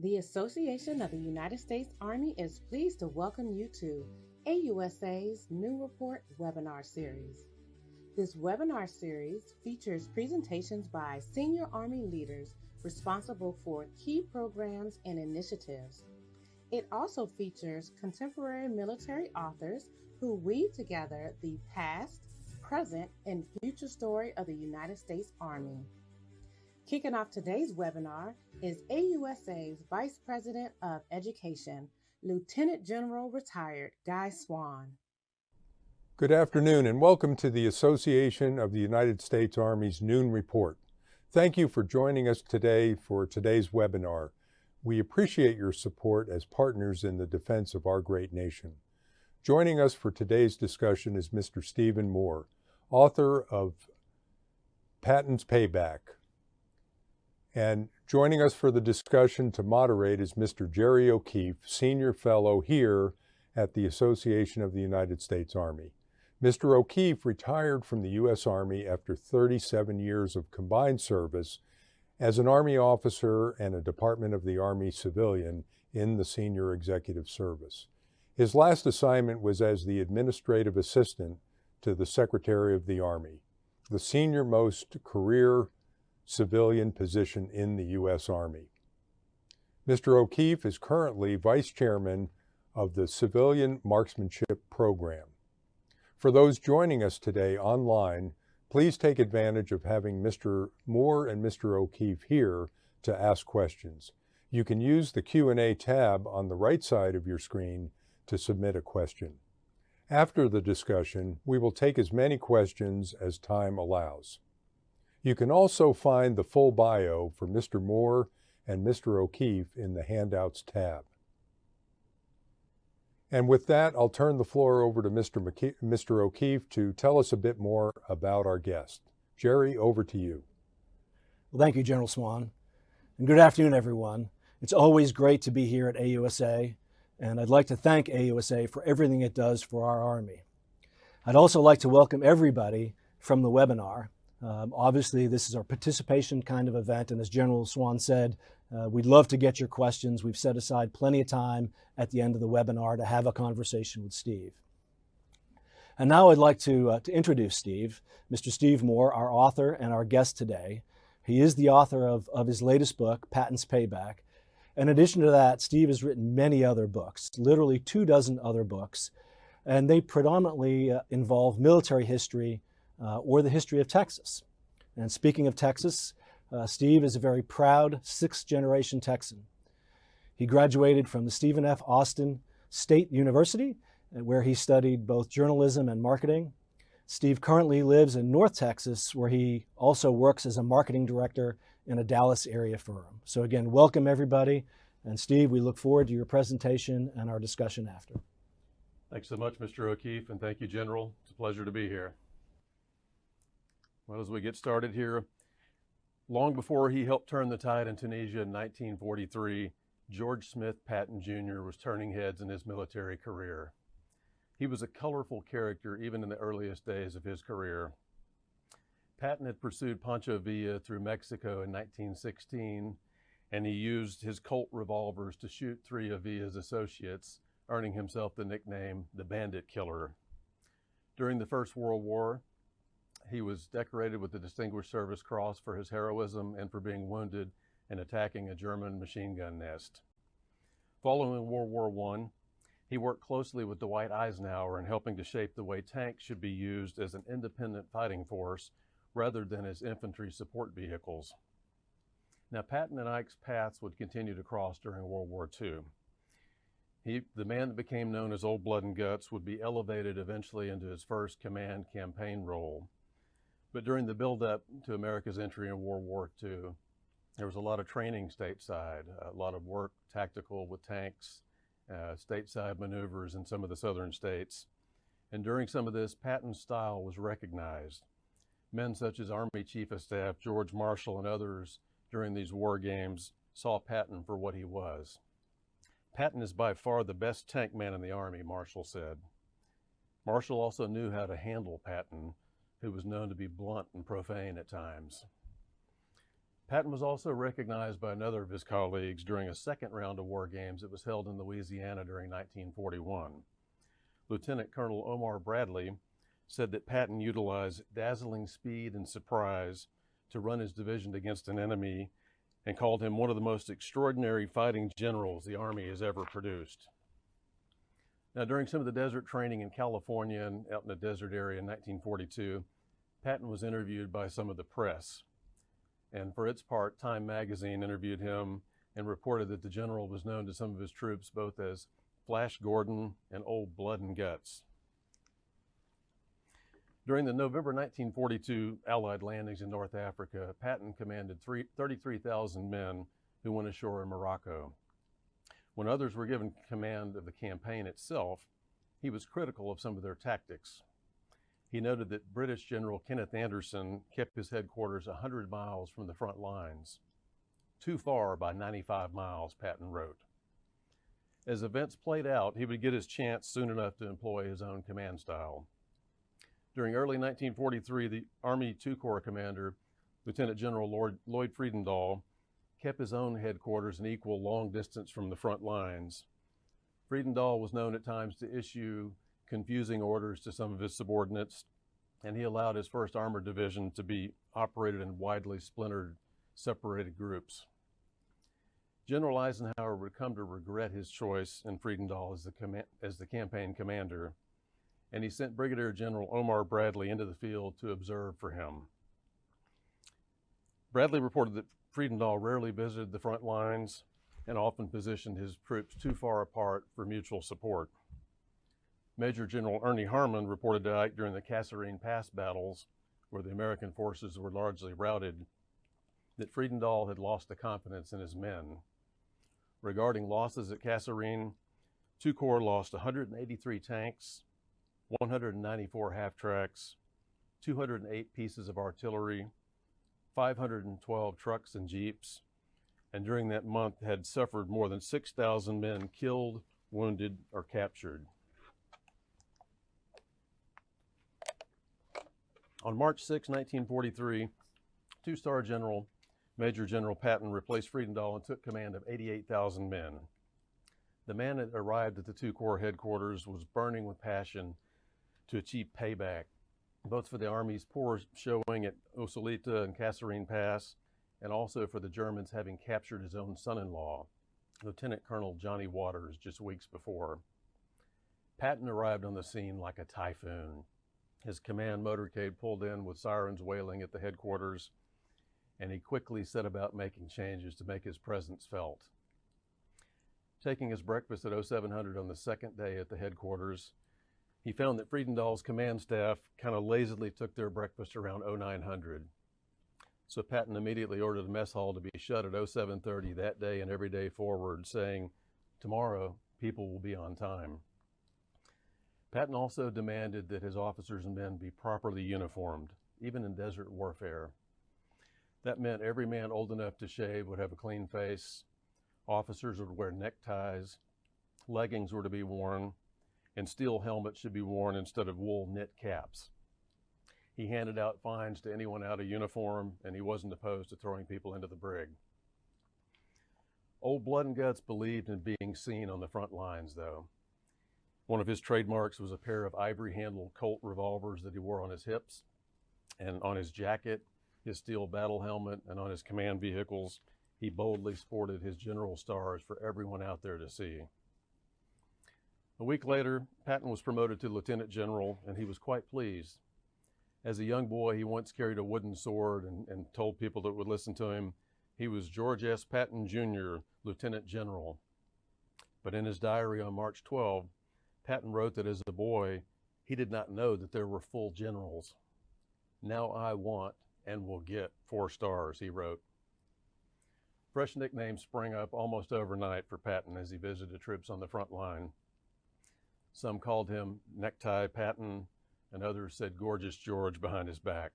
The Association of the United States Army is pleased to welcome you to AUSA's New Report webinar series. This webinar series features presentations by senior Army leaders responsible for key programs and initiatives. It also features contemporary military authors who weave together the past, present, and future story of the United States Army. Kicking off today's webinar is AUSA's Vice President of Education, Lieutenant General Retired Guy Swan. Good afternoon and welcome to the Association of the United States Army's Noon Report. Thank you for joining us today for today's webinar. We appreciate your support as partners in the defense of our great nation. Joining us for today's discussion is Mr. Stephen Moore, author of Patton's Payback. And joining us for the discussion to moderate is Mr. Jerry O'Keefe, Senior Fellow here at the Association of the United States Army. Mr. O'Keefe retired from the U.S. Army after 37 years of combined service as an Army officer and a Department of the Army civilian in the Senior Executive Service. His last assignment was as the Administrative Assistant to the Secretary of the Army, the senior-most career civilian position in the U.S. Army. Mr. O'Keefe is currently Vice Chairman of the Civilian Marksmanship Program. For those joining us today online, please take advantage of having Mr. Moore and Mr. O'Keefe here to ask questions. You can use the Q&A tab on the right side of your screen to submit a question. After the discussion, we will take as many questions as time allows. You can also find the full bio for Mr. Moore and Mr. O'Keefe in the Handouts tab. And with that, I'll turn the floor over to Mr. O'Keefe to tell us a bit more about our guest. Jerry, over to you. Well, thank you, General Swan. And good afternoon, everyone. It's always great to be here at AUSA, and I'd like to thank AUSA for everything it does for our Army. I'd also like to welcome everybody from the webinar. Obviously, this is our participation kind of event, and as General Swan said, we'd love to get your questions. We've set aside plenty of time at the end of the webinar to have a conversation with Steve. And now I'd like to introduce Steve, Mr. Steve Moore, our author and our guest today. He is the author of his latest book, Patton's Payback. In addition to that, Steve has written many other books, literally 24 other books, and they predominantly involve military history or the history of Texas. And speaking of Texas, Steve is a very proud sixth-generation Texan. He graduated from the Stephen F. Austin State University, where he studied both journalism and marketing. Steve currently lives in North Texas, where he also works as a marketing director in a Dallas area firm. So again, welcome everybody. And Steve, we look forward to your presentation and our discussion after. Thanks so much, Mr. O'Keefe, and thank you, General. It's a pleasure to be here. Well, as we get started here, long before he helped turn the tide in Tunisia in 1943, George Smith Patton Jr. was turning heads in his military career. He was a colorful character even in the earliest days of his career. Patton had pursued Pancho Villa through Mexico in 1916, and he used his Colt revolvers to shoot 3 of Villa's associates, earning himself the nickname the Bandit Killer. During the First World War, he was decorated with the Distinguished Service Cross for his heroism and for being wounded in attacking a German machine gun nest. Following World War I, he worked closely with Dwight Eisenhower in helping to shape the way tanks should be used as an independent fighting force rather than as infantry support vehicles. Now, Patton and Ike's paths would continue to cross during World War II. The man that became known as Old Blood and Guts would be elevated eventually into his first command campaign role. But during the buildup to America's entry in World War II, there was a lot of training stateside, a lot of work tactical with tanks, stateside maneuvers in some of the southern states. And during some of this, Patton's style was recognized. Men such as Army Chief of Staff George Marshall and others during these war games saw Patton for what he was. Patton is by far the best tank man in the Army, Marshall said. Marshall also knew how to handle Patton, who was known to be blunt and profane at times. Patton was also recognized by another of his colleagues during a second round of war games that was held in Louisiana during 1941. Lieutenant Colonel Omar Bradley said that Patton utilized dazzling speed and surprise to run his division against an enemy and called him one of the most extraordinary fighting generals the Army has ever produced. Now, during some of the desert training in California and out in the desert area in 1942, Patton was interviewed by some of the press. And for its part, Time magazine interviewed him and reported that the general was known to some of his troops both as Flash Gordon and Old Blood and Guts. During the November 1942 Allied landings in North Africa, Patton commanded 33,000 men who went ashore in Morocco. When others were given command of the campaign itself, he was critical of some of their tactics. He noted that British General Kenneth Anderson kept his headquarters 100 miles from the front lines. Too far by 95 miles, Patton wrote. As events played out, he would get his chance soon enough to employ his own command style. During early 1943, the Army II Corps commander, Lieutenant General Lloyd Friedendahl, kept his own headquarters an equal long distance from the front lines. Friedendahl was known at times to issue confusing orders to some of his subordinates, and he allowed his 1st Armored Division to be operated in widely splintered, separated groups. General Eisenhower would come to regret his choice in Friedendahl as the campaign commander, and he sent Brigadier General Omar Bradley into the field to observe for him. Bradley reported that Friedendahl rarely visited the front lines and often positioned his troops too far apart for mutual support. Major General Ernie Harmon reported to Ike during the Kasserine Pass battles, where the American forces were largely routed, that Friedendahl had lost the confidence in his men. Regarding losses at Kasserine, II Corps lost 183 tanks, 194 half-tracks, 208 pieces of artillery, 512 trucks and jeeps, and during that month had suffered more than 6,000 men killed, wounded, or captured. On March 6, 1943, 2-star General Major General Patton replaced Friedendahl and took command of 88,000 men. The man that arrived at the II Corps headquarters was burning with passion to achieve payback, both for the Army's poor showing at Usulita and Kasserine Pass, and also for the Germans having captured his own son-in-law, Lieutenant Colonel Johnny Waters, just weeks before. Patton arrived on the scene like a typhoon. His command motorcade pulled in with sirens wailing at the headquarters, and he quickly set about making changes to make his presence felt. Taking his breakfast at 0700 on the second day at the headquarters, he found that Friedendahl's command staff kind of lazily took their breakfast around 0900. So Patton immediately ordered the mess hall to be shut at 0730 that day and every day forward, saying, "Tomorrow, people will be on time." Patton also demanded that his officers and men be properly uniformed, even in desert warfare. That meant every man old enough to shave would have a clean face, officers would wear neckties, leggings were to be worn, and steel helmets should be worn instead of wool knit caps. He handed out fines to anyone out of uniform, and he wasn't opposed to throwing people into the brig. Old Blood and Guts believed in being seen on the front lines, though. One of his trademarks was a pair of ivory-handled Colt revolvers that he wore on his hips, and on his jacket, his steel battle helmet, and on his command vehicles, he boldly sported his general stars for everyone out there to see. A week later, Patton was promoted to Lieutenant General, and he was quite pleased. As a young boy, he once carried a wooden sword and told people that would listen to him he was George S. Patton, Jr., Lieutenant General. But in his diary on March 12, Patton wrote that as a boy, he did not know that there were full generals. "Now I want and will get 4 stars," he wrote. Fresh nicknames sprang up almost overnight for Patton as he visited troops on the front line. Some called him Necktie Patton, and others said Gorgeous George behind his back.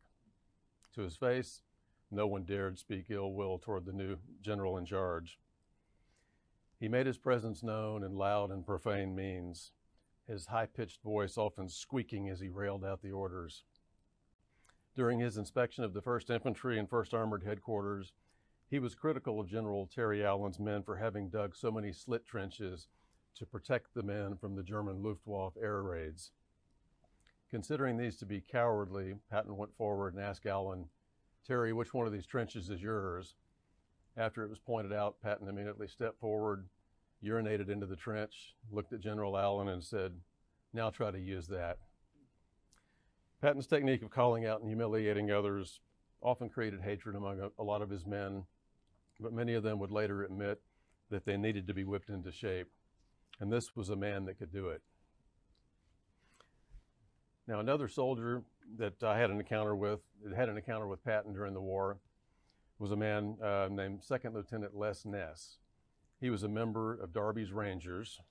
To his face, no one dared speak ill will toward the new general in charge. He made his presence known in loud and profane means, his high-pitched voice often squeaking as he railed out the orders. During his inspection of the 1st Infantry and 1st Armored Headquarters, He was critical of General Terry Allen's men for having dug so many slit trenches to protect the men from the German Luftwaffe air raids. Considering these to be cowardly, Patton went forward and asked Allen, "Terry, which one of these trenches is yours?" After it was pointed out, Patton immediately stepped forward, urinated into the trench, looked at General Allen and said, "Now try to use that." Patton's technique of calling out and humiliating others often created hatred among a lot of his men, but many of them would later admit that they needed to be whipped into shape. And this was a man that could do it. Now, another soldier that I had an encounter with Patton during the war was a man named Second Lieutenant Les Ness. He was a member of Darby's Rangers.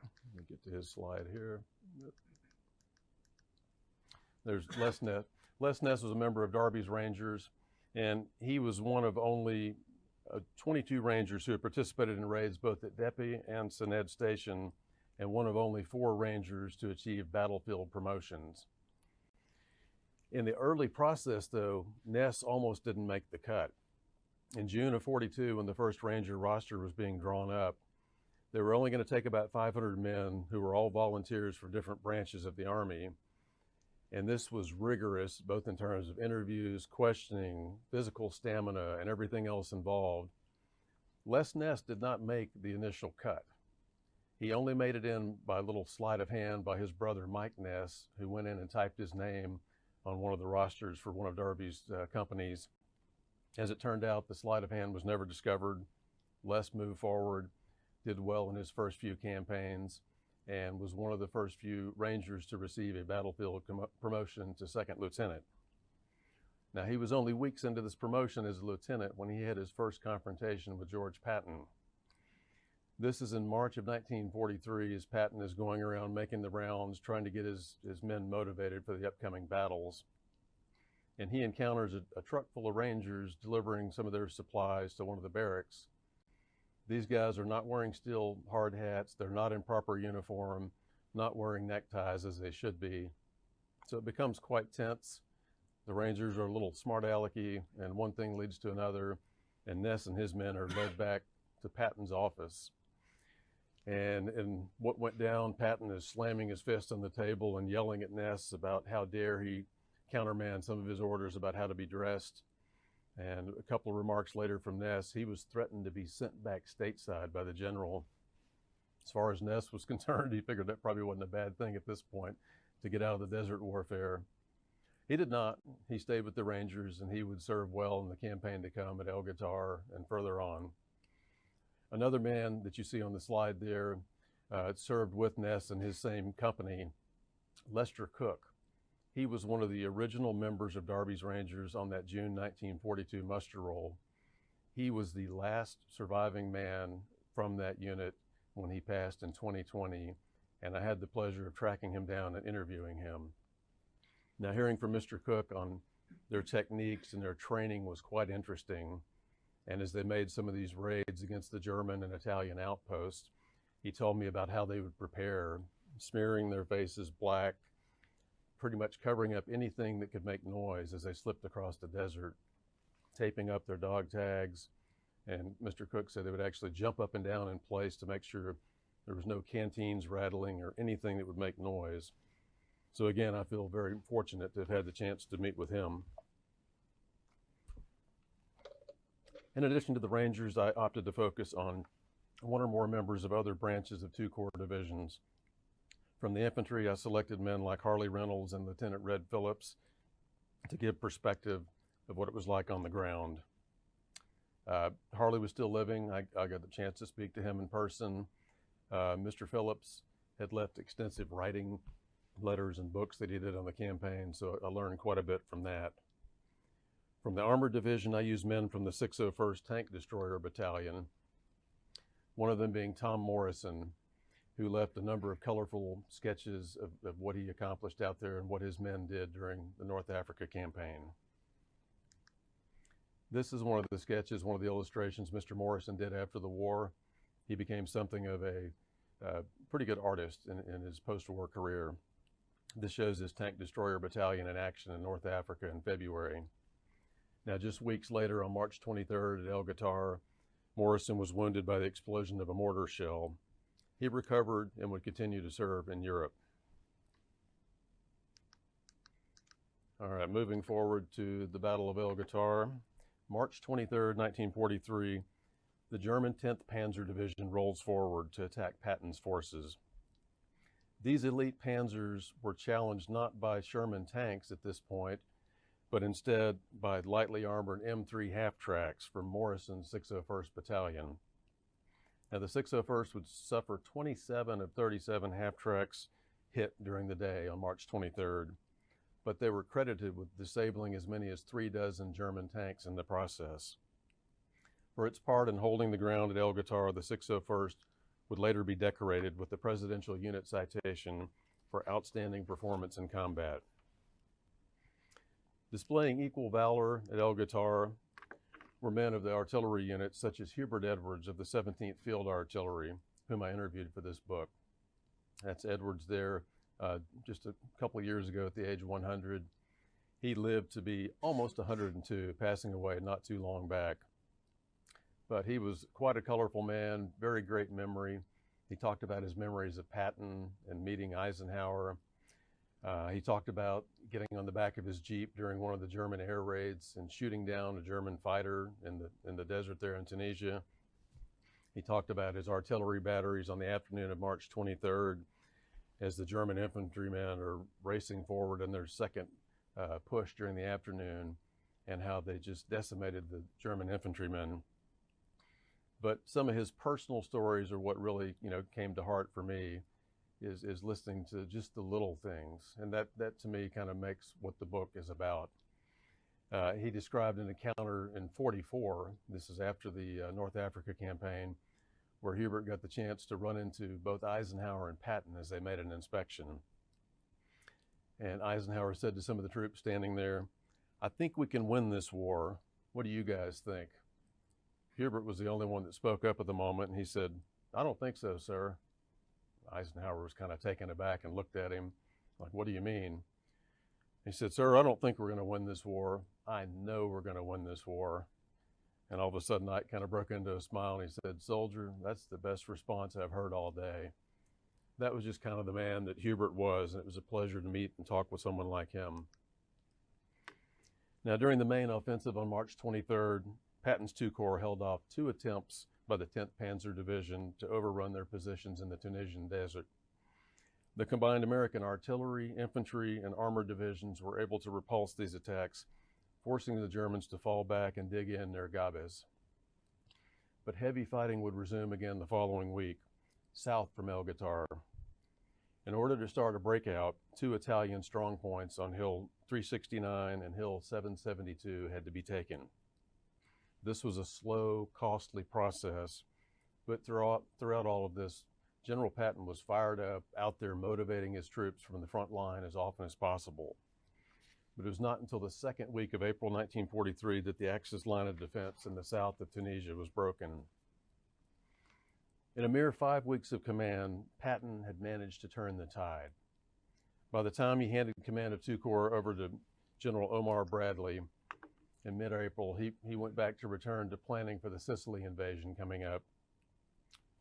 Let me get to his slide here. There's Les Ness. Les Ness was a member of Darby's Rangers, and he was one of only 22 Rangers who had participated in raids both at Depi and Sened Station, and one of only 4 Rangers to achieve battlefield promotions. In the early process, though, Ness almost didn't make the cut. In June of '42, when the first Ranger roster was being drawn up, they were only going to take about 500 men who were all volunteers for different branches of the Army. And this was rigorous, both in terms of interviews, questioning, physical stamina, and everything else involved. Les Ness did not make the initial cut. He only made it in by a little sleight of hand by his brother, Mike Ness, who went in and typed his name on one of the rosters for one of Darby's companies. As it turned out, the sleight of hand was never discovered. Les moved forward, did well in his first few campaigns, and was one of the first few Rangers to receive a battlefield promotion to second lieutenant. Now, he was only weeks into this promotion as a lieutenant when he had his first confrontation with George Patton. This is in March of 1943, as Patton is going around making the rounds, trying to get his men motivated for the upcoming battles. And he encounters a truck full of Rangers delivering some of their supplies to one of the barracks. These guys are not wearing steel hard hats. They're not in proper uniform, not wearing neckties as they should be. So it becomes quite tense. The Rangers are a little smart alecky, and one thing leads to another, and Ness and his men are led back to Patton's office. And in what went down, Patton is slamming his fist on the table and yelling at Ness about how dare he countermand some of his orders about how to be dressed. And a couple of remarks later from Ness, he was threatened to be sent back stateside by the general. As far as Ness was concerned, he figured that probably wasn't a bad thing at this point to get out of the desert warfare. He did not. He stayed with the Rangers, and he would serve well in the campaign to come at Guettar and further on. Another man that you see on the slide there served with Ness in his same company, Lester Cook. He was one of the original members of Darby's Rangers on that June 1942 muster roll. He was the last surviving man from that unit when he passed in 2020, and I had the pleasure of tracking him down and interviewing him. Now, hearing from Mr. Cook on their techniques and their training was quite interesting. And as they made some of these raids against the German and Italian outposts, he told me about how they would prepare, smearing their faces black, pretty much covering up anything that could make noise as they slipped across the desert, taping up their dog tags. And Mr. Cook said they would actually jump up and down in place to make sure there was no canteens rattling or anything that would make noise. So again, I feel very fortunate to have had the chance to meet with him. In addition to the Rangers, I opted to focus on one or more members of other branches of 2 Corps divisions. From the infantry, I selected men like Harley Reynolds and Lieutenant Red Phillips to give perspective of what it was like on the ground. Harley was still living. I got the chance to speak to him in person. Mr. Phillips had left extensive writing, letters, and books that he did on the campaign, so I learned quite a bit from that. From the Armored Division, I used men from the 601st Tank Destroyer Battalion, one of them being Tom Morrison, who left a number of colorful sketches of what he accomplished out there and what his men did during the North Africa campaign. This is one of the sketches, one of the illustrations Mr. Morrison did after the war. He became something of a pretty good artist in his post-war career. This shows his Tank Destroyer Battalion in action in North Africa in February. Now, just weeks later, on March 23rd at El Guettar, Morrison was wounded by the explosion of a mortar shell. He recovered and would continue to serve in Europe. All right, moving forward to the Battle of El Guettar. March 23rd, 1943, the German 10th Panzer Division rolls forward to attack Patton's forces. These elite panzers were challenged not by Sherman tanks at this point, but instead by lightly armored M3 half-tracks from Morrison's 601st Battalion. Now, the 601st would suffer 27 of 37 half-tracks hit during the day on March 23rd, but they were credited with disabling as many as 36 German tanks in the process. For its part in holding the ground at El Guettar, the 601st would later be decorated with the Presidential Unit Citation for outstanding performance in combat. Displaying equal valor at El Guettar were men of the artillery units such as Hubert Edwards of the 17th Field Artillery, whom I interviewed for this book. That's Edwards there just a couple of years ago at the age of 100. He lived to be almost 102, passing away not too long back. But he was quite a colorful man, very great memory. He talked about his memories of Patton and meeting Eisenhower. He talked about getting on the back of his Jeep during one of the German air raids and shooting down a German fighter in the desert there in Tunisia. He talked about his artillery batteries on the afternoon of March 23rd as the German infantrymen are racing forward in their second push during the afternoon, and how they just decimated the German infantrymen. But some of his personal stories are what really, came to heart for me, is listening to just the little things. And that to me kind of makes what the book is about. He described an encounter in 44, this is after the North Africa campaign, where Hubert got the chance to run into both Eisenhower and Patton as they made an inspection. And Eisenhower said to some of the troops standing there, "I think we can win this war. What do you guys think?" Hubert was the only one that spoke up at the moment, and he said, "I don't think so, sir." Eisenhower was kind of taken aback and looked at him like, "What do you mean?" He said, "Sir, I don't think we're going to win this war. I know we're going to win this war." And all of a sudden, I kind of broke into a smile, and he said, "Soldier, that's the best response I've heard all day." That was just kind of the man that Hubert was, and it was a pleasure to meet and talk with someone like him. Now, during the main offensive on March 23rd, Patton's II Corps held off 2 attempts by the 10th Panzer Division to overrun their positions in the Tunisian desert. The combined American artillery, infantry, and armored divisions were able to repulse these attacks, forcing the Germans to fall back and dig in near Gabes. But heavy fighting would resume again the following week, south from El Guettar. In order to start a breakout, 2 Italian strongpoints on Hill 369 and Hill 772 had to be taken. This was a slow, costly process, but throughout all of this, General Patton was fired up, out there motivating his troops from the front line as often as possible. But it was not until the second week of April 1943 that the Axis line of defense in the south of Tunisia was broken. In a mere 5 weeks of command, Patton had managed to turn the tide. By the time he handed command of II Corps over to General Omar Bradley in mid-April, he went back to return to planning for the Sicily invasion coming up.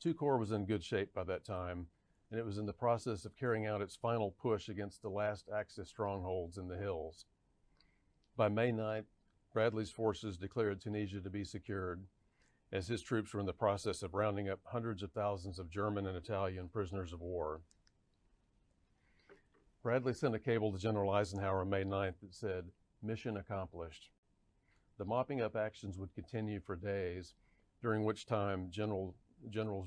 II Corps was in good shape by that time, and it was in the process of carrying out its final push against the last Axis strongholds in the hills. By May 9th, Bradley's forces declared Tunisia to be secured, as his troops were in the process of rounding up hundreds of thousands of German and Italian prisoners of war. Bradley sent a cable to General Eisenhower on May 9th that said, "Mission accomplished." The mopping up actions would continue for days, during which time Generals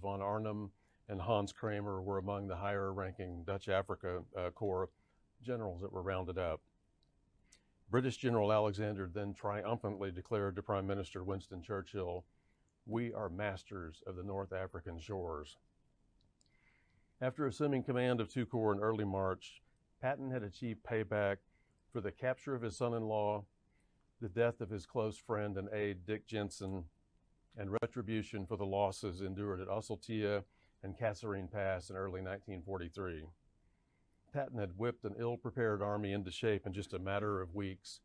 von Arnim and Hans Kramer were among the higher-ranking Dutch Afrika Corps generals that were rounded up. British General Alexander then triumphantly declared to Prime Minister Winston Churchill, "We are masters of the North African shores." After assuming command of II Corps in early March, Patton had achieved payback for the capture of his son-in-law, the death of his close friend and aide Dick Jensen, and retribution for the losses endured at Oseltia and Kasserine Pass in early 1943. Patton had whipped an ill-prepared army into shape in just a matter of weeks,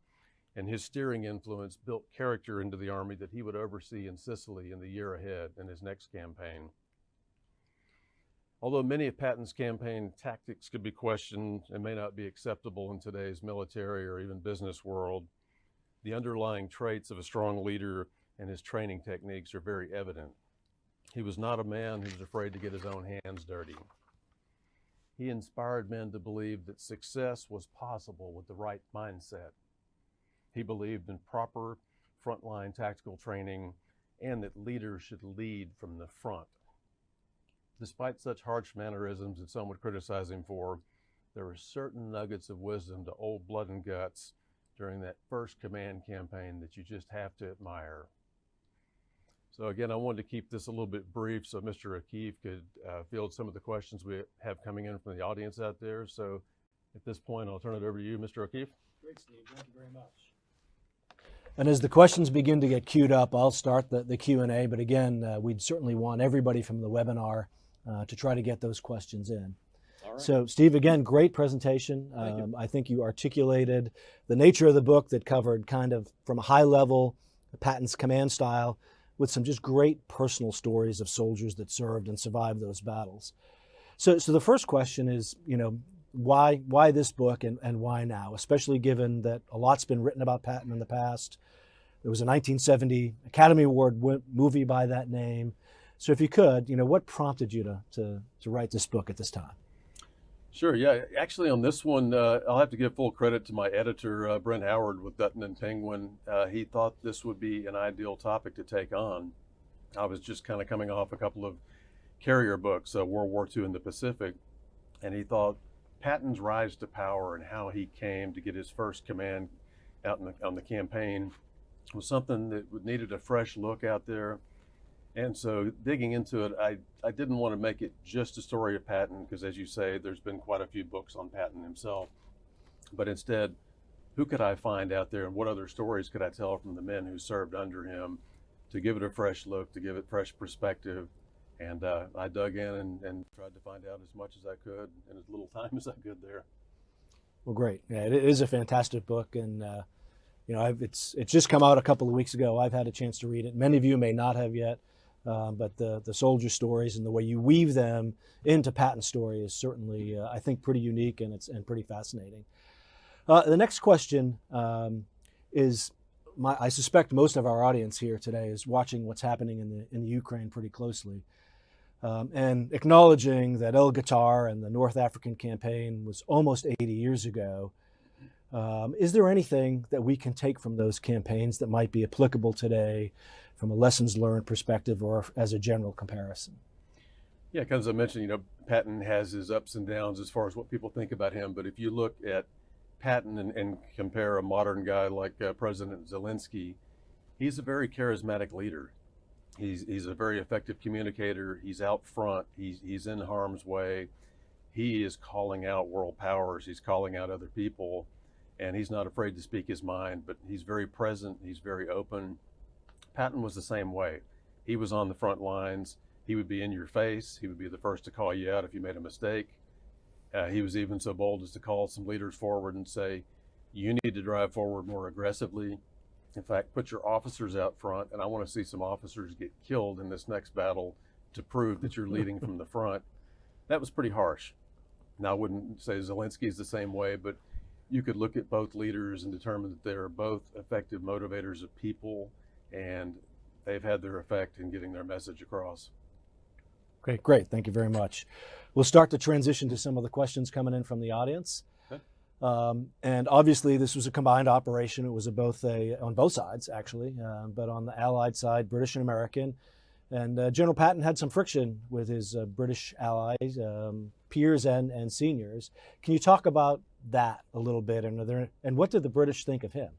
and his steering influence built character into the Army that he would oversee in Sicily in the year ahead in his next campaign. Although many of Patton's campaign tactics could be questioned and may not be acceptable in today's military or even business world, the underlying traits of a strong leader and his training techniques are very evident. He was not a man who was afraid to get his own hands dirty. He inspired men to believe that success was possible with the right mindset. He believed in proper frontline tactical training and that leaders should lead from the front. Despite such harsh mannerisms that some would criticize him for, there were certain nuggets of wisdom to old blood and guts during that first command campaign that you just have to admire. So again, I wanted to keep this a little bit brief so Mr. O'Keefe could field some of the questions we have coming in from the audience out there. So at this point, I'll turn it over to you, Mr. O'Keefe. Great, Steve. Thank you very much. And as the questions begin to get queued up, I'll start the Q&A. But again, we'd certainly want everybody from the webinar to try to get those questions in. All right. So Steve, again, great presentation. I think you articulated the nature of the book that covered kind of from a high level, Patton's command style, with some just great personal stories of soldiers that served and survived those battles. So the first question is, why this book and why now, especially given that a lot's been written about Patton in the past. There was a 1970 Academy Award movie by that name. So if you could, what prompted you to write this book at this time? Sure, yeah. Actually, on this one, I'll have to give full credit to my editor, Brent Howard with Dutton and Penguin. He thought this would be an ideal topic to take on. I was just kind of coming off a couple of carrier books, World War II in the Pacific, and he thought Patton's rise to power and how he came to get his first command out on the campaign was something that needed a fresh look out there. And so digging into it, I didn't want to make it just a story of Patton, because as you say, there's been quite a few books on Patton himself. But instead, who could I find out there and what other stories could I tell from the men who served under him to give it a fresh look, to give it fresh perspective? And I dug in and tried to find out as much as I could in as little time as I could there. Well, great. Yeah, it is a fantastic book. And, it's just come out a couple of weeks ago. I've had a chance to read it. Many of you may not have yet. But the soldier stories and the way you weave them into Patton's story is certainly, I think, pretty unique and pretty fascinating. The next question is, I suspect most of our audience here today is watching what's happening in the Ukraine pretty closely, and acknowledging that Guettar and the North African campaign was almost 80 years ago. Is there anything that we can take from those campaigns that might be applicable today from a lessons learned perspective or as a general comparison? Yeah, because as I mentioned, Patton has his ups and downs as far as what people think about him. But if you look at Patton and compare a modern guy like President Zelensky, he's a very charismatic leader. He's a very effective communicator. He's out front. He's in harm's way. He is calling out world powers. He's calling out other people. And he's not afraid to speak his mind, but he's very present. He's very open. Patton was the same way. He was on the front lines. He would be in your face. He would be the first to call you out if you made a mistake. He was even so bold as to call some leaders forward and say, you need to drive forward more aggressively. In fact, put your officers out front, and I want to see some officers get killed in this next battle to prove that you're leading from the front. That was pretty harsh. Now, I wouldn't say Zelensky's the same way, but you could look at both leaders and determine that they're both effective motivators of people, and they've had their effect in getting their message across. Great. Thank you very much. We'll start to transition to some of the questions coming in from the audience. Okay. And obviously, this was a combined operation. It was on both sides, actually, but on the Allied side, British and American. And General Patton had some friction with his British allies, peers and seniors. Can you talk about that a little bit? And what did the British think of him?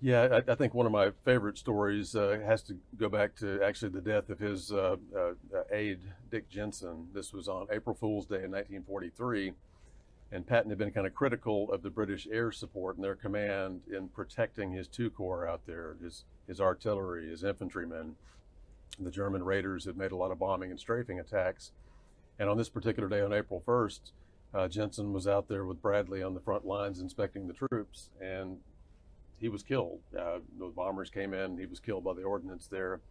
Yeah, I think one of my favorite stories has to go back to actually the death of his aide, Dick Jensen. This was on April Fool's Day in 1943, and Patton had been kind of critical of the British air support and their command in protecting his two corps out there, his artillery, his infantrymen. The German raiders had made a lot of bombing and strafing attacks, and on this particular day on April 1st, Jensen was out there with Bradley on the front lines inspecting the troops, and he was killed. Those bombers came in, he was killed by the ordnance there.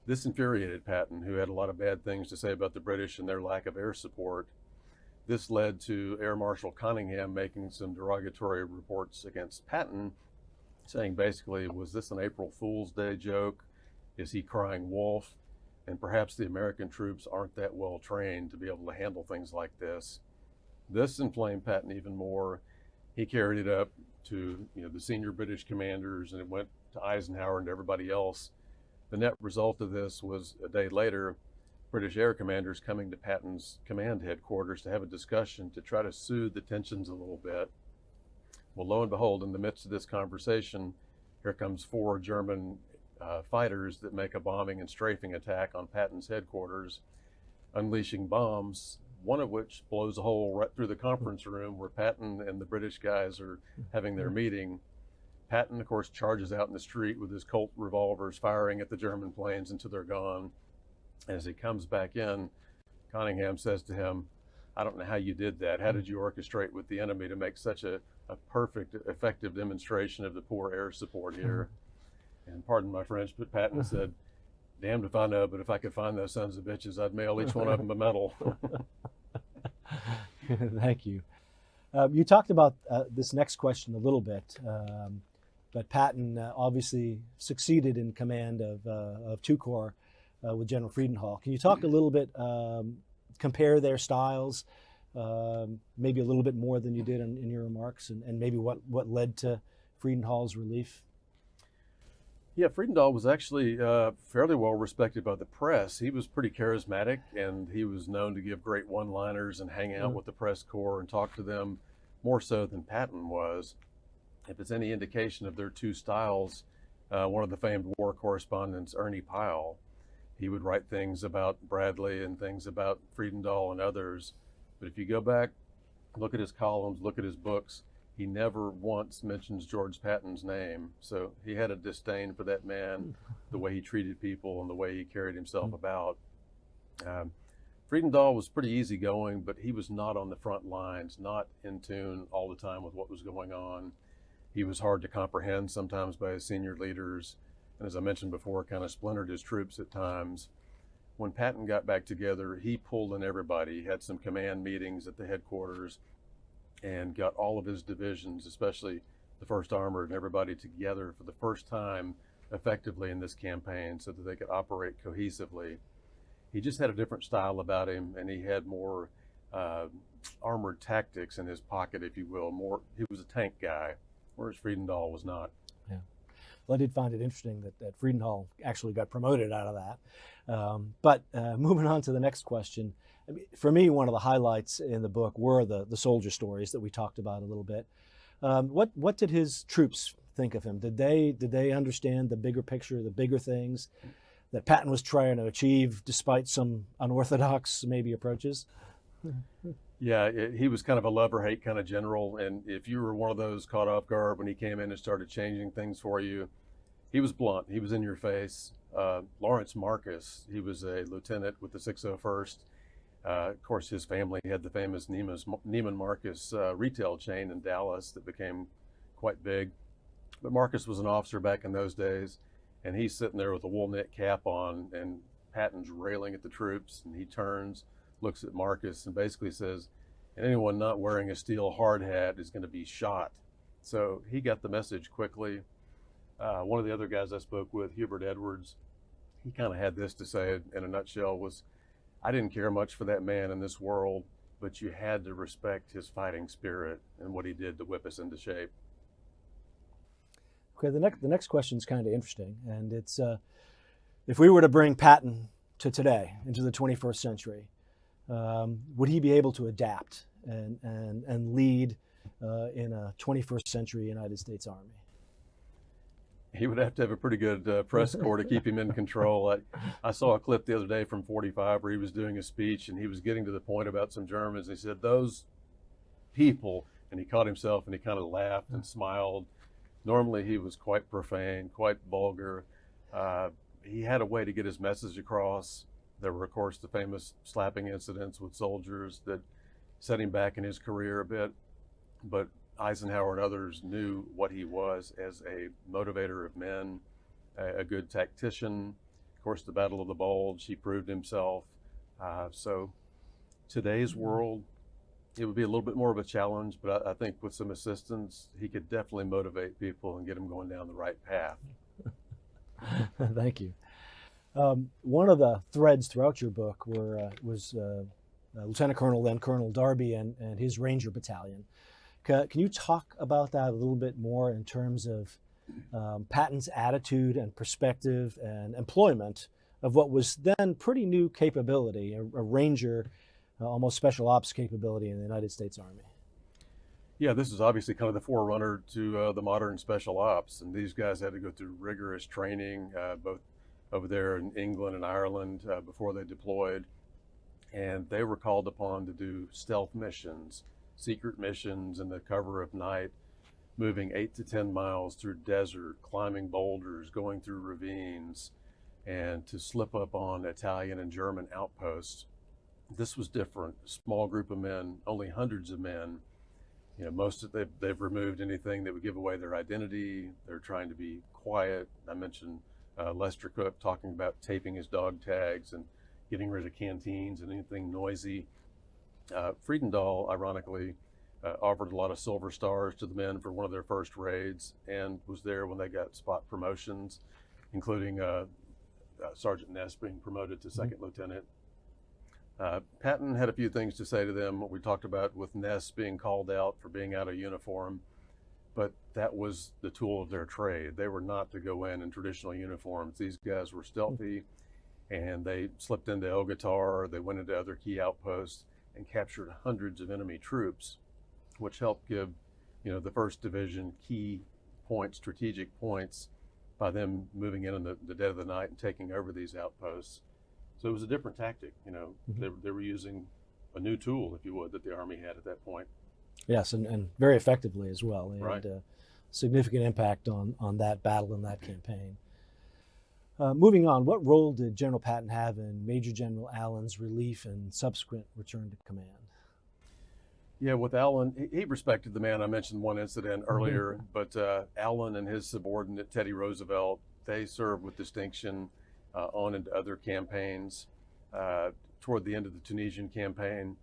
This infuriated Patton, who had a lot of bad things to say about the British and their lack of air support. This led to Air Marshal Cunningham making some derogatory reports against Patton, saying basically, was this an April Fool's Day joke? Is he crying wolf? And perhaps the American troops aren't that well trained to be able to handle things like this. This inflamed Patton even more. He carried it up to the senior British commanders, and it went to Eisenhower and to everybody else. The net result of this was a day later, British air commanders coming to Patton's command headquarters to have a discussion to try to soothe the tensions a little bit. Well, lo and behold, in the midst of this conversation, here comes 4 German fighters that make a bombing and strafing attack on Patton's headquarters, unleashing bombs, one of which blows a hole right through the conference room where Patton and the British guys are having their meeting. Patton, of course, charges out in the street with his Colt revolvers, firing at the German planes until they're gone. As he comes back in, Cunningham says to him, I don't know how you did that. How did you orchestrate with the enemy to make such a perfect, effective demonstration of the poor air support here? And pardon my French, but Patton said, damned if I know, but if I could find those sons of bitches, I'd mail each one of them a medal. Thank you. You talked about this next question a little bit, but Patton obviously succeeded in command of 2 Corps with General Friedenthal. Can you talk a little bit, compare their styles, maybe a little bit more than you did in your remarks, and maybe what led to Friedenthal's relief? Yeah, Friedenthal was actually fairly well respected by the press. He was pretty charismatic, and he was known to give great one-liners and hang out with the press corps and talk to them more so than Patton was. If it's any indication of their 2 styles, one of the famed war correspondents, Ernie Pyle, he would write things about Bradley and things about Friedenthal and others. But if you go back, look at his columns, look at his books, he never once mentions George Patton's name. So he had a disdain for that man, the way he treated people and the way he carried himself about. Friedenthal was pretty easygoing, but he was not on the front lines, not in tune all the time with what was going on. He was hard to comprehend sometimes by his senior leaders, and as I mentioned before, kind of splintered his troops at times. When Patton got back together, he pulled in everybody. He had some command meetings at the headquarters and got all of his divisions, especially the 1st Armored and everybody together for the first time effectively in this campaign so that they could operate cohesively. He just had a different style about him, and he had more armored tactics in his pocket, if you will. He was a tank guy, whereas Friedenthal was not. Yeah. Well, I did find it interesting that Friedenthal actually got promoted out of that. But moving on to the next question, I mean, for me, one of the highlights in the book were the soldier stories that we talked about a little bit. What did his troops think of him? Did they understand the bigger picture, the bigger things that Patton was trying to achieve despite some unorthodox maybe approaches? Yeah, he was kind of a love or hate kind of general, and if you were one of those caught off guard when he came in and started changing things for you, he was blunt. He was in your face. Lawrence Marcus, he was a lieutenant with the 601st. Of course, his family had the famous Neiman Marcus retail chain in Dallas that became quite big. But Marcus was an officer back in those days, and he's sitting there with a wool knit cap on, and Patton's railing at the troops, and he turns, looks at Marcus, and basically says, anyone not wearing a steel hard hat is going to be shot. So he got the message quickly. One of the other guys I spoke with, Hubert Edwards, he kind of had this to say in a nutshell was, I didn't care much for that man in this world, but you had to respect his fighting spirit and what he did to whip us into shape. Okay, the next question is kind of interesting, and it's if we were to bring Patton to today, into the 21st century, would he be able to adapt and lead in a 21st century United States Army? He would have to have a pretty good press corps to keep him in control. I saw a clip the other day from 45 where he was doing a speech and he was getting to the point about some Germans. He said, those people, and he caught himself and he kind of laughed and smiled. Normally he was quite profane, quite vulgar. He had a way to get his message across. There were, of course, the famous slapping incidents with soldiers that set him back in his career a bit. But Eisenhower and others knew what he was as a motivator of men, a good tactician. Of course, the Battle of the Bulge, he proved himself. So today's world, it would be a little bit more of a challenge, but I think with some assistance, he could definitely motivate people and get them going down the right path. Thank you. One of the threads throughout your book was Lieutenant Colonel, then Colonel Darby, and his Ranger Battalion. Can you talk about that a little bit more in terms of Patton's attitude and perspective and employment of what was then pretty new capability, a Ranger, almost special ops capability in the United States Army? Yeah, this is obviously kind of the forerunner to the modern special ops, and these guys had to go through rigorous training, both over there in England and Ireland before they deployed, and they were called upon to do stealth missions, secret missions in the cover of night, moving 8 to 10 miles through desert, climbing boulders, going through ravines, and to slip up on Italian and German outposts. This was different. A small group of men, only hundreds of men. You know, most of they've removed anything that would give away their identity. They're trying to be quiet. I mentioned Lester Cook talking about taping his dog tags and getting rid of canteens and anything noisy. Friedendahl, ironically, offered a lot of silver stars to the men for one of their first raids and was there when they got spot promotions, including Sergeant Ness being promoted to second lieutenant. Patton had a few things to say to them, what we talked about with Ness being called out for being out of uniform, but that was the tool of their trade. They were not to go in traditional uniforms. These guys were stealthy, and they slipped into Guettar, they went into other key outposts and captured hundreds of enemy troops, which helped give, you know, the 1st Division key points, strategic points, by them moving in the dead of the night and taking over these outposts. So it was a different tactic, you know. They were using a new tool, if you would, that the Army had at that point. Yes, and very effectively as well. They right. had a significant impact on that battle and that campaign. Moving on, what role did General Patton have in Major General Allen's relief and subsequent return to command? Yeah, with Allen, he respected the man. I mentioned one incident earlier, but Allen and his subordinate, Teddy Roosevelt, they served with distinction on into other campaigns. Toward the end of the Tunisian campaign,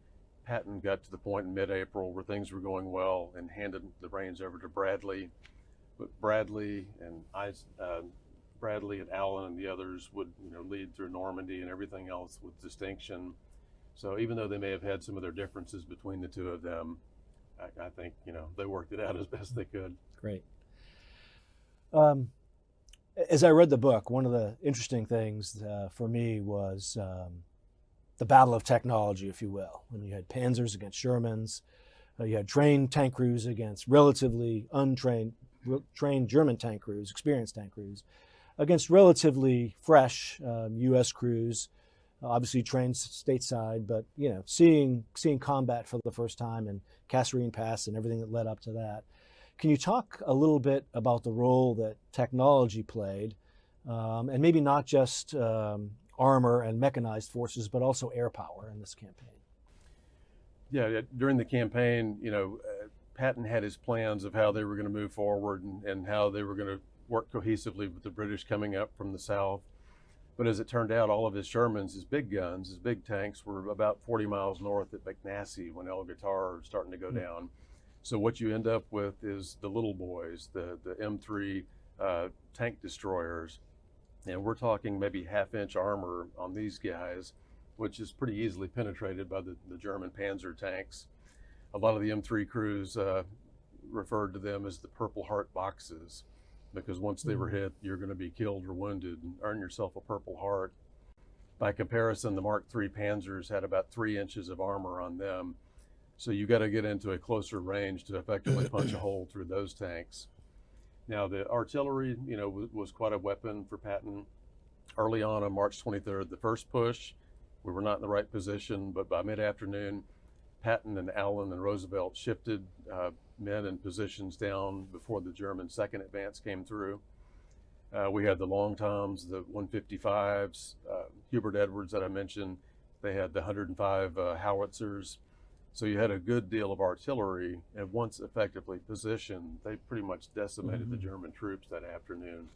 Patton got to the point in mid-April where things were going well and handed the reins over to Bradley. But Bradley and Allen and the others would, you know, lead through Normandy and everything else with distinction. So even though they may have had some of their differences between the two of them, I think, you know, they worked it out as best they could. Great. As I read the book, one of the interesting things for me was the battle of technology, if you will. When you had Panzers against Shermans, you had trained tank crews against relatively trained German tank crews, experienced tank crews, against relatively fresh U.S. crews, obviously trained stateside, but, you know, seeing combat for the first time in Kasserine Pass and everything that led up to that. Can you talk a little bit about the role that technology played, and maybe not just armor and mechanized forces, but also air power in this campaign? Yeah, during the campaign, you know, Patton had his plans of how they were going to move forward and how they were going to work cohesively with the British coming up from the south. But as it turned out, all of his Shermans, his big guns, his big tanks were about 40 miles north at McNassy when El Guettar was starting to go down. So what you end up with is the little boys, the M3 tank destroyers. And we're talking maybe half-inch armor on these guys, which is pretty easily penetrated by the German Panzer tanks. A lot of the M3 crews referred to them as the Purple Heart boxes, because once they were hit, you're going to be killed or wounded and earn yourself a Purple Heart. By comparison, the Mark III Panzers had about 3 inches of armor on them. So you got to get into a closer range to effectively punch a hole through those tanks. Now, the artillery, you know, was quite a weapon for Patton. Early on March 23rd, the first push, we were not in the right position, but by mid-afternoon, Patton and Allen and Roosevelt shifted men and positions down before the German second advance came through. We had the Long Toms, the 155s, Hubert Edwards that I mentioned. They had the 105 howitzers. So you had a good deal of artillery, and once effectively positioned, they pretty much decimated the German troops that afternoon.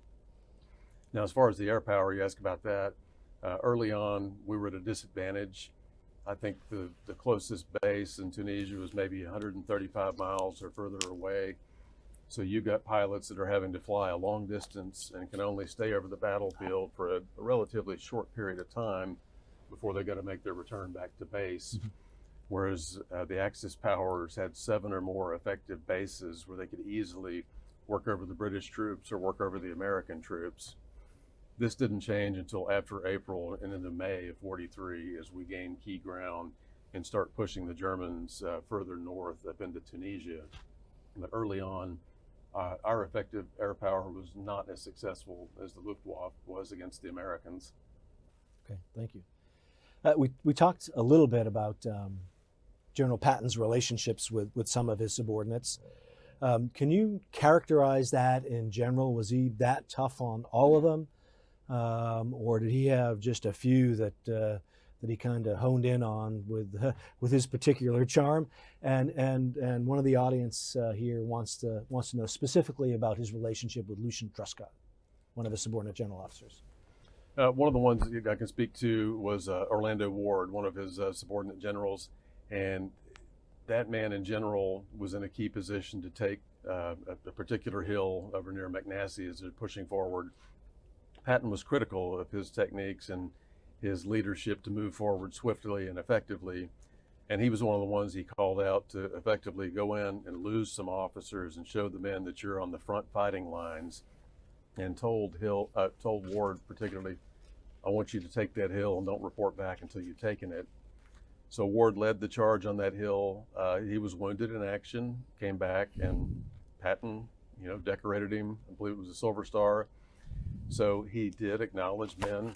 Now, as far as the air power, you ask about that. Early on, we were at a disadvantage. I think the closest base in Tunisia was maybe 135 miles or further away. So you've got pilots that are having to fly a long distance and can only stay over the battlefield for a relatively short period of time before they're going to make their return back to base. Whereas the Axis powers had 7 or more effective bases where they could easily work over the British troops or work over the American troops. This didn't change until after April and into May of 43 as we gained key ground and start pushing the Germans further north up into Tunisia. But early on, our effective air power was not as successful as the Luftwaffe was against the Americans. Okay, thank you. We talked a little bit about General Patton's relationships with some of his subordinates. Can you characterize that in general? Was he that tough on all of them? Or did he have just a few that he kind of honed in on with his particular charm? And one of the audience here wants to know specifically about his relationship with Lucian Truscott, one of his subordinate general officers. One of the ones I can speak to was Orlando Ward, one of his subordinate generals, and that man in general was in a key position to take a particular hill over near McNassie as they're pushing forward. Patton was critical of his techniques and his leadership to move forward swiftly and effectively. And he was one of the ones he called out to effectively go in and lose some officers and show the men that you're on the front fighting lines, and told Ward particularly, I want you to take that hill and don't report back until you've taken it. So Ward led the charge on that hill. He was wounded in action, came back, and Patton, decorated him. I believe it was a Silver Star. So he did acknowledge men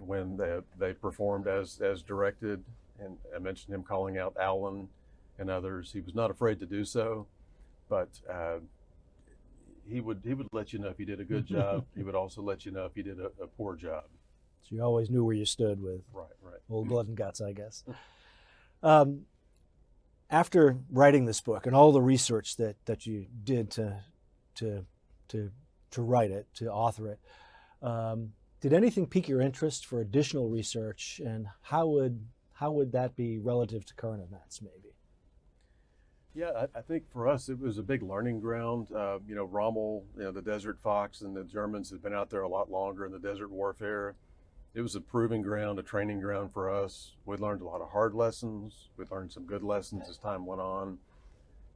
when they performed as directed, and I mentioned him calling out Allen and others. He was not afraid to do so, but he would let you know if he did a good job. He would also let you know if he did a poor job. So you always knew where you stood with right. old blood and guts, I guess. After writing this book and all the research that you did to write it, to author it, did anything pique your interest for additional research, and how would that be relative to current events, maybe? Yeah, I think for us it was a big learning ground. Rommel, the Desert Fox, and the Germans had been out there a lot longer in the desert warfare. It was a proving ground, a training ground for us. We learned a lot of hard lessons. We learned some good lessons as time went on.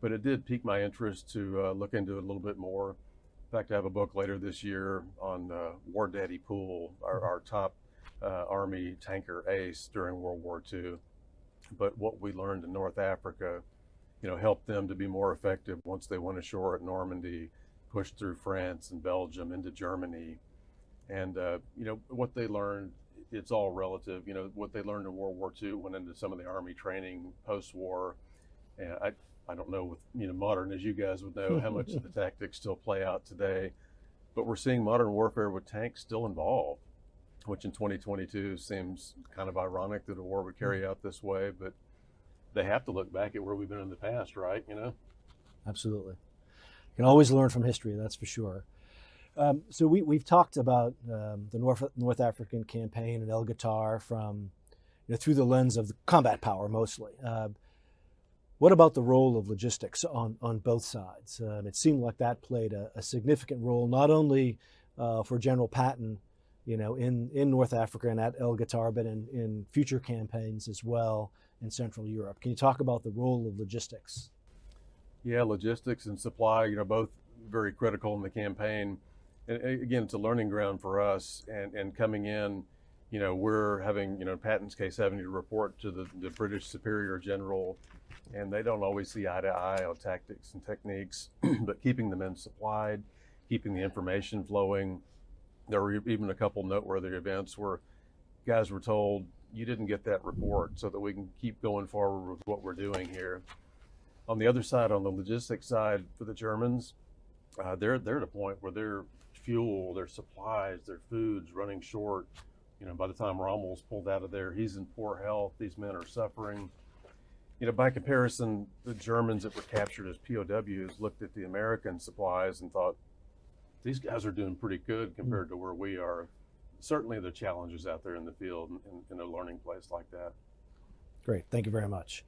But it did pique my interest to look into it a little bit more. In fact, I have a book later this year on War Daddy Poole, our top Army tanker ace during World War II. But what we learned in North Africa, helped them to be more effective once they went ashore at Normandy, pushed through France and Belgium into Germany. And, what they learned, it's all relative. What they learned in World War II went into some of the Army training post-war. And I don't know with, modern as you guys would know, how much of the tactics still play out today. But we're seeing modern warfare with tanks still involved, which in 2022 seems kind of ironic that a war would carry out this way. But they have to look back at where we've been in the past, right? Absolutely. You can always learn from history, that's for sure. So we've talked about the North African campaign and El Guettar from, through the lens of the combat power mostly. What about the role of logistics on both sides? It seemed like that played a significant role, not only for General Patton, in North Africa and at El Guettar, but in future campaigns as well in Central Europe. Can you talk about the role of logistics? Yeah, logistics and supply, both very critical in the campaign. And again, it's a learning ground for us. And coming in, we're having, in Patton's case, having to report to the British Superior General, and they don't always see eye to eye on tactics and techniques, but keeping the men supplied, keeping the information flowing. There were even a couple noteworthy events where guys were told, you didn't get that report, so that we can keep going forward with what we're doing here. On the other side, on the logistics side for the Germans, they're at a point where their fuel, their supplies, their food's running short. By the time Rommel's pulled out of there, he's in poor health. These men are suffering. By comparison, the Germans that were captured as POWs looked at the American supplies and thought, these guys are doing pretty good compared to where we are. Certainly there are challenges out there in the field in a learning place like that. Great, thank you very much.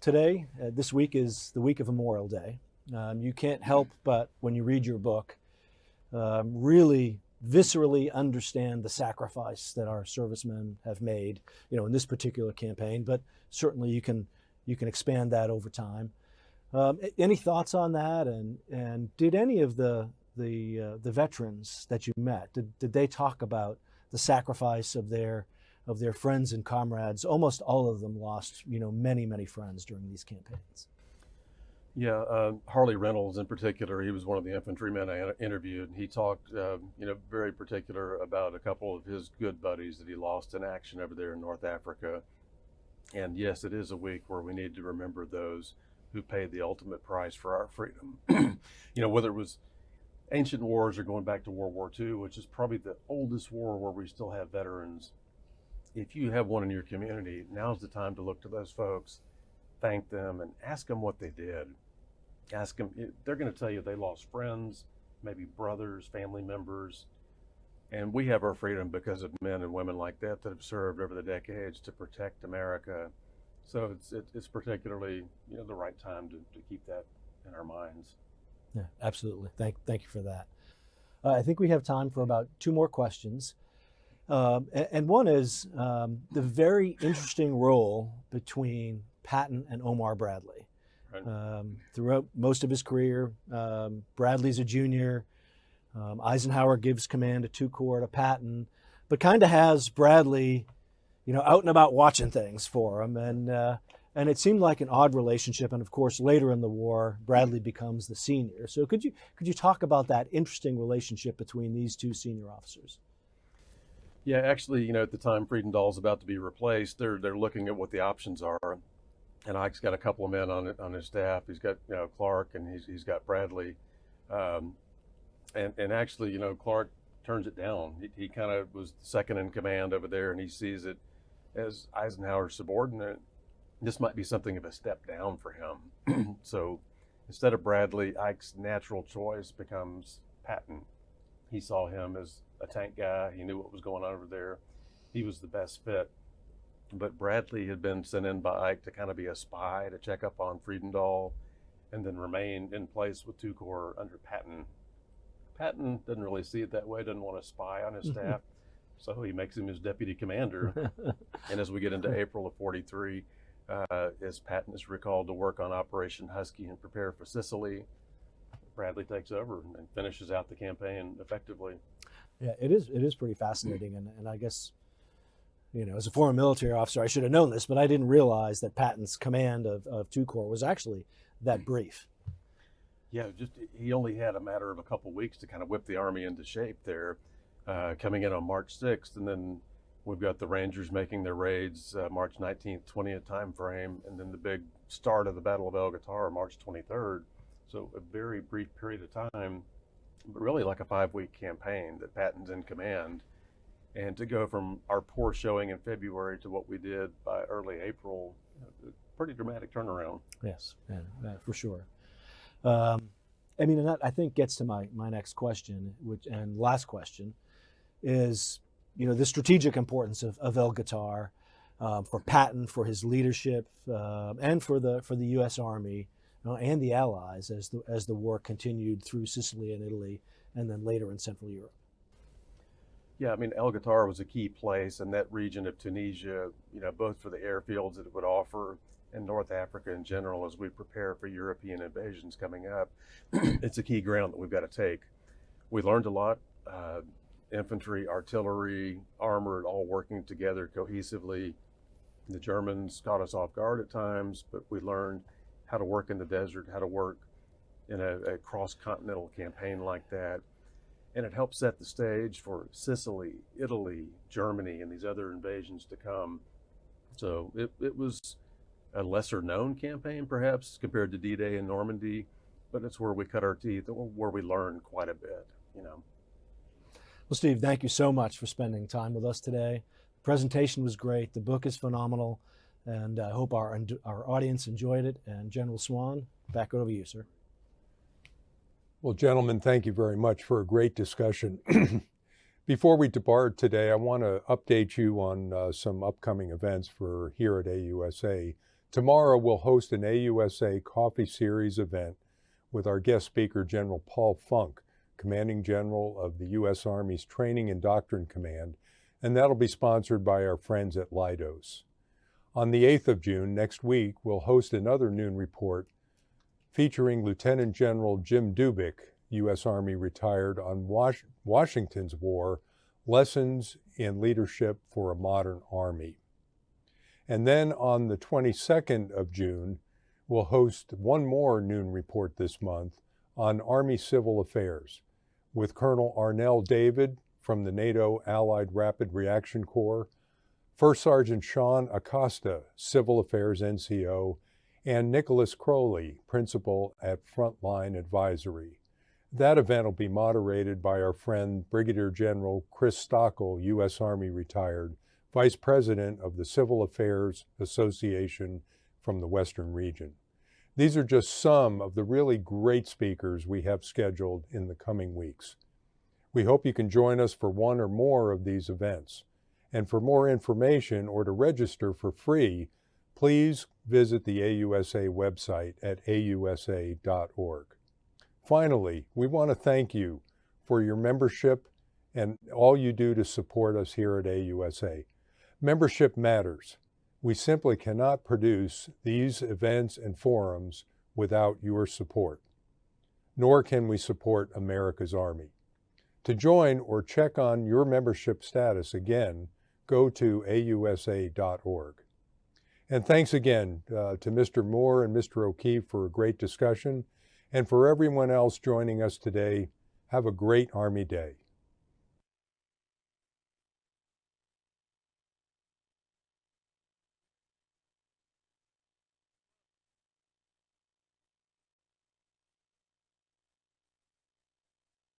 Today, this week is the week of Memorial Day. You can't help but, when you read your book, really viscerally understand the sacrifice that our servicemen have made, in this particular campaign, but certainly you can expand that over time. Any thoughts on that? And did any of the veterans that you met, did they talk about the sacrifice of their friends and comrades? Almost all of them lost, many friends during these campaigns. Yeah, Harley Reynolds in particular, he was one of the infantrymen I interviewed. He talked, very particular about a couple of his good buddies that he lost in action over there in North Africa. And yes, it is a week where we need to remember those who paid the ultimate price for our freedom. Whether it was ancient wars or going back to World War II, which is probably the oldest war where we still have veterans. If you have one in your community, now's the time to look to those folks, thank them, and ask them what they did. Ask them, they're going to tell you they lost friends, maybe brothers, family members. And we have our freedom because of men and women like that have served over the decades to protect America. So it's particularly, the right time to keep that in our minds. Yeah, absolutely. Thank you for that. I think we have time for about 2 more questions. And one is the very interesting role between Patton and Omar Bradley. Right. Throughout most of his career, Bradley's a junior. Eisenhower gives command of 2 Corps to Patton, but kind of has Bradley, out and about watching things for him. And it seemed like an odd relationship. And of course, later in the war, Bradley becomes the senior. So could you talk about that interesting relationship between these 2 senior officers? Yeah, actually, at the time Friedendahl's about to be replaced, they're looking at what the options are. And Ike's got a couple of men on his staff. He's got Clark, and he's got Bradley, and actually Clark turns it down. He kind of was second in command over there, and he sees it as Eisenhower's subordinate. This might be something of a step down for him. So instead of Bradley, Ike's natural choice becomes Patton. He saw him as a tank guy. He knew what was going on over there. He was the best fit. But Bradley had been sent in by Ike to kind of be a spy, to check up on Friedendahl, and then remain in place with 2 Corps under Patton. Patton doesn't really see it that way, doesn't want to spy on his staff, so he makes him his deputy commander. And as we get into April of 43, as Patton is recalled to work on Operation Husky and prepare for Sicily, Bradley takes over and finishes out the campaign effectively. Yeah, it is pretty fascinating, and I guess, as a former military officer, I should have known this, but I didn't realize that Patton's command of 2 Corps was actually that brief. Yeah, he only had a matter of a couple weeks to kind of whip the Army into shape there, coming in on March 6th, and then we've got the Rangers making their raids March 19th, 20th time frame, and then the big start of the Battle of El Guettar, March 23rd. So a very brief period of time, but really like a 5-week campaign that Patton's in command. And to go from our poor showing in February to what we did by early April, pretty dramatic turnaround. Yes, yeah, for sure. And that, I think, gets to my next question, and last question, is the strategic importance of El Guettar for Patton, for his leadership, and for the U.S. Army and the Allies as the war continued through Sicily and Italy, and then later in Central Europe. Yeah, El Guettar was a key place in that region of Tunisia, both for the airfields that it would offer and North Africa in general as we prepare for European invasions coming up. It's a key ground that we've got to take. We learned a lot, infantry, artillery, armored, all working together cohesively. The Germans caught us off guard at times, but we learned how to work in the desert, how to work in a cross-continental campaign like that. And it helped set the stage for Sicily, Italy, Germany, and these other invasions to come. So it was a lesser known campaign, perhaps, compared to D-Day and Normandy, but it's where we cut our teeth, where we learned quite a bit, Well, Steve, thank you so much for spending time with us today. Presentation was great. The book is phenomenal, and I hope our audience enjoyed it. And General Swan, back over to you, sir. Well, gentlemen, thank you very much for a great discussion. Before we depart today, I want to update you on some upcoming events for here at AUSA. Tomorrow, we'll host an AUSA Coffee Series event with our guest speaker, General Paul Funk, Commanding General of the U.S. Army's Training and Doctrine Command, and that'll be sponsored by our friends at Leidos. On the 8th of June, next week, we'll host another noon report featuring Lieutenant General Jim Dubik, U.S. Army retired, on Washington's War, Lessons in Leadership for a Modern Army. And then on the 22nd of June, we'll host one more noon report this month on Army Civil Affairs with Colonel Arnell David from the NATO Allied Rapid Reaction Corps, First Sergeant Sean Acosta, Civil Affairs NCO, and Nicholas Crowley, Principal at Frontline Advisory. That event will be moderated by our friend Brigadier General Chris Stockel, U.S. Army retired, Vice President of the Civil Affairs Association from the Western Region. These are just some of the really great speakers we have scheduled in the coming weeks. We hope you can join us for one or more of these events. And for more information or to register for free, please visit the AUSA website at ausa.org. Finally, we want to thank you for your membership and all you do to support us here at AUSA. Membership matters. We simply cannot produce these events and forums without your support, nor can we support America's Army. To join or check on your membership status, again, go to ausa.org. And thanks again to Mr. Moore and Mr. O'Keefe for a great discussion, and for everyone else joining us today, have a great Army Day.